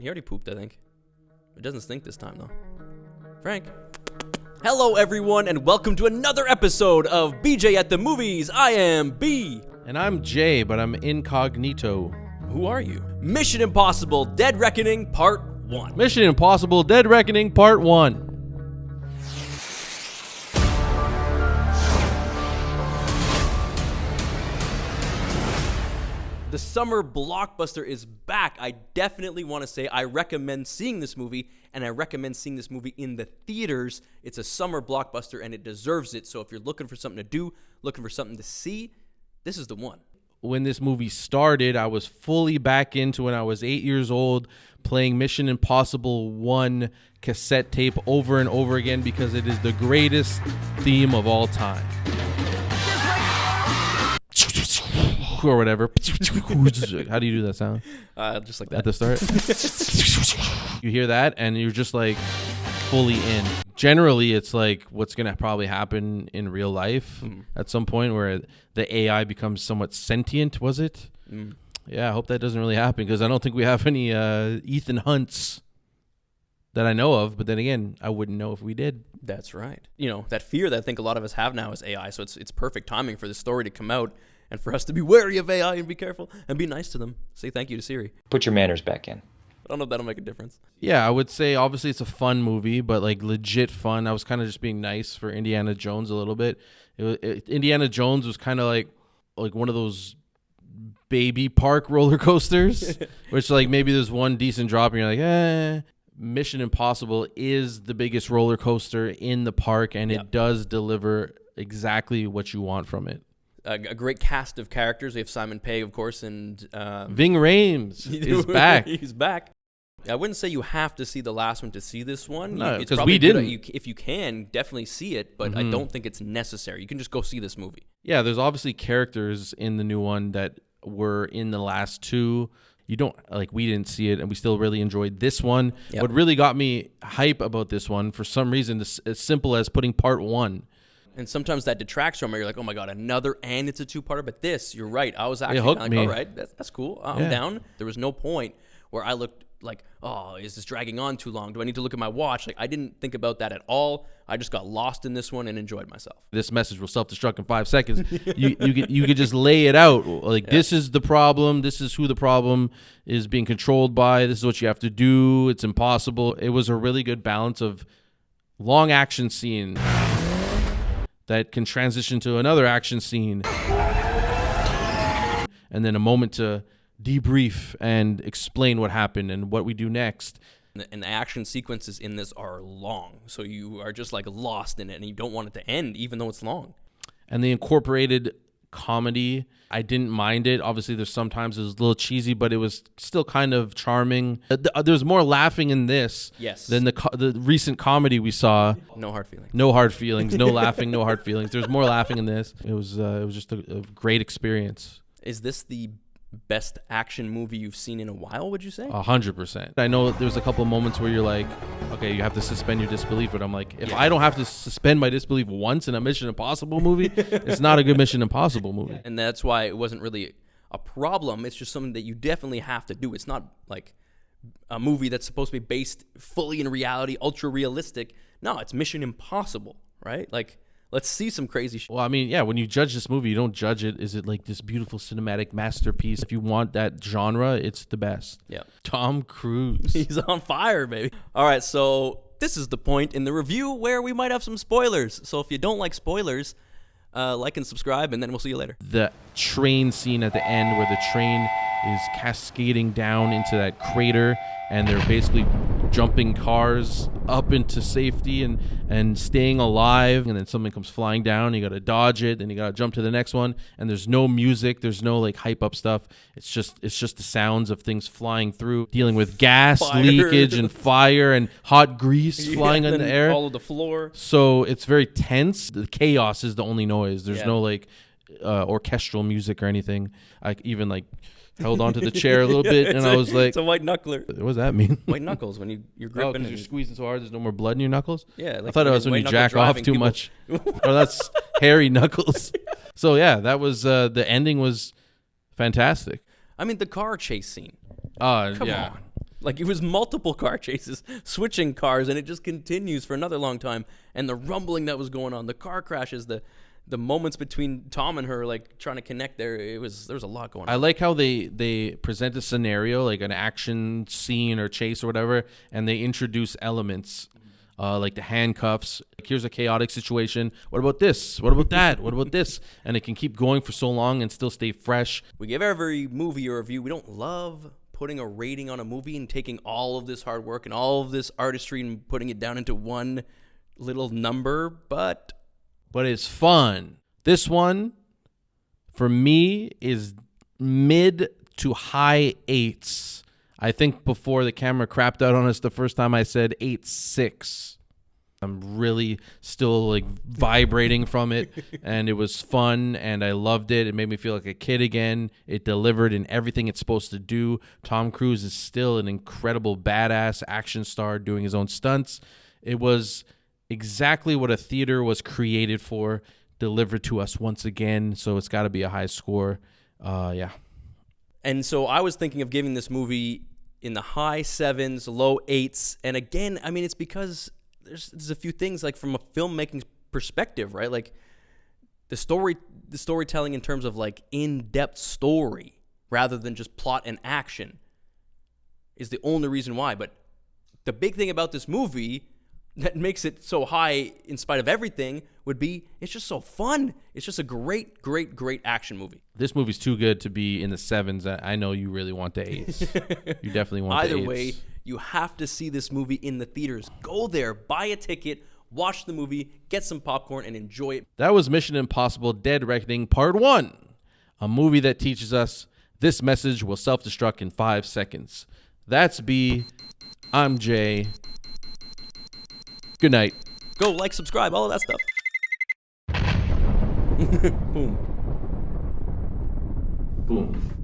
He already pooped, I think. It doesn't stink this time, though. Frank. Hello, everyone, and welcome to another episode of BJ at the Movies. I am B. And I'm Jay, but I'm incognito. Who are you? Mission Impossible Dead Reckoning Part 1. Mission Impossible Dead Reckoning Part 1. The summer blockbuster is back. I definitely want to say I recommend seeing this movie, and I recommend seeing this movie in the theaters. It's a summer blockbuster, and it deserves it. So if you're looking for something to do, looking for something to see, this is the one. When this movie started, I was fully back into when I was 8 years old, playing Mission Impossible 1 cassette tape over and over again because it is the greatest theme of all time. Or whatever. How do you do that sound? Just like that. At the start? You hear that and you're just like fully in. Generally, it's like what's going to probably happen in real life at some point where the AI becomes somewhat sentient, was it? Yeah, I hope that doesn't really happen because I don't think we have any Ethan Hunts that I know of. But then again, I wouldn't know if we did. That's right. You know, that fear that I think a lot of us have now is AI. So it's perfect timing for the story to come out and for us to be wary of AI and be careful and be nice to them. Say thank you to Siri. Put your manners back in. I don't know if that'll make a difference. Yeah, I would say obviously it's a fun movie, but like legit fun. I was kind of just being nice for Indiana Jones a little bit. Indiana Jones was kind of like one of those baby park roller coasters, which like maybe there's one decent drop and you're like, eh. Mission Impossible is the biggest roller coaster in the park, and it does deliver exactly what you want from it. A great cast of characters. We have Simon Pegg, of course, and Ving Rhames is back. He's back. I wouldn't say you have to see the last one to see this one. No, it's because we didn't. If you can, definitely see it, but I don't think it's necessary. You can just go see this movie. Yeah, there's obviously characters in the new one that were in the last two. You don't we didn't see it, and we still really enjoyed this one. Yep. What really got me hype about this one, for some reason, as simple as putting part 1. And sometimes that detracts from it. You're like, oh my God, another, and it's a two-parter. But this, you're right. I was actually like, all right, that's cool. I'm down. There was no point where I looked like, oh, is this dragging on too long? Do I need to look at my watch? Like, I didn't think about that at all. I just got lost in this one and enjoyed myself. This message will self-destruct in 5 seconds. you could just lay it out. This is the problem. This is who the problem is being controlled by. This is what you have to do. It's impossible. It was a really good balance of long action scene that can transition to another action scene, and then a moment to debrief and explain what happened and what we do next. And the action sequences in this are long, so you are just like lost in it, and you don't want it to end, even though it's long. And the incorporated comedy, I didn't mind it. Obviously, there's sometimes it was a little cheesy, but it was still kind of charming. There's more laughing in this than the recent comedy we saw. No hard feelings. No hard feelings. No laughing. No hard feelings. There's more laughing in this. It was just a great experience. Is this the best action movie you've seen in a while, would you say? 100%. I know there's a couple of moments where you're like, okay, you have to suspend your disbelief, but I'm like, if I don't have to suspend my disbelief once in a Mission Impossible movie, it's not a good Mission Impossible movie. And that's why it wasn't really a problem. It's just something that you definitely have to do. It's not like a movie that's supposed to be based fully in reality, ultra realistic. No, it's Mission Impossible, right? Like, let's see some crazy shit. Well, I mean, yeah, when you judge this movie, you don't judge it. Is it like this beautiful cinematic masterpiece? If you want that genre, it's the best. Yeah. Tom Cruise. He's on fire, baby. All right, so this is the point in the review where we might have some spoilers. So if you don't like spoilers, like and subscribe, and then we'll see you later. The train scene at the end where the train is cascading down into that crater, and they're basically jumping cars up into safety and staying alive, and then something comes flying down, you got to dodge it, then you got to jump to the next one, and there's no music, there's no like hype up stuff. It's just the sounds of things flying through, dealing with gas leakage and fire and hot grease flying in the air all over the floor. So it's very tense. The chaos is the only noise. There's no like orchestral music or anything. I even like held onto the chair a little bit, and I was like, it's a white knuckler. What does that mean? White knuckles, when you're gripping. Because you're squeezing so hard, there's no more blood in your knuckles? Yeah. Like I thought it was when you jack off too much. Oh, that's hairy knuckles. So yeah, that was, the ending was fantastic. I mean, the car chase scene. Come on. Like, it was multiple car chases, switching cars, and it just continues for another long time. And the rumbling that was going on, the car crashes, the moments between Tom and her, like, trying to connect there, there was a lot going on. I like how they present a scenario, like an action scene or chase or whatever, and they introduce elements. Like the handcuffs. Like, here's a chaotic situation. What about this? What about that? What about this? And it can keep going for so long and still stay fresh. We give every movie a review. We don't love putting a rating on a movie and taking all of this hard work and all of this artistry and putting it down into one little number, but it's fun. This one, for me, is mid to high 8s. I think before the camera crapped out on us the first time, I said 8.6. I'm really still like vibrating from it, and it was fun, and I loved it. It made me feel like a kid again. It delivered in everything it's supposed to do. Tom Cruise is still an incredible badass action star doing his own stunts. It was exactly what a theater was created for, delivered to us once again, so it's got to be a high score. Yeah. And so I was thinking of giving this movie in the high 7s, low 8s. And again, I mean, it's because there's a few things, like, from a filmmaking perspective, right? Like, the storytelling in terms of, like, in-depth story rather than just plot and action is the only reason why. But the big thing about this movie that makes it so high in spite of everything would be it's just so fun. It's just a great, great, great action movie. This movie's too good to be in the 7s. I know you really want the 8s. You definitely want the 8s. Either way, you have to see this movie in the theaters. Go there, buy a ticket, watch the movie, get some popcorn, and enjoy it. That was Mission Impossible Dead Reckoning Part 1, a movie that teaches us this message will self-destruct in 5 seconds. That's B. I'm Jay. Good night. Go like, subscribe, all of that stuff. Boom. Boom.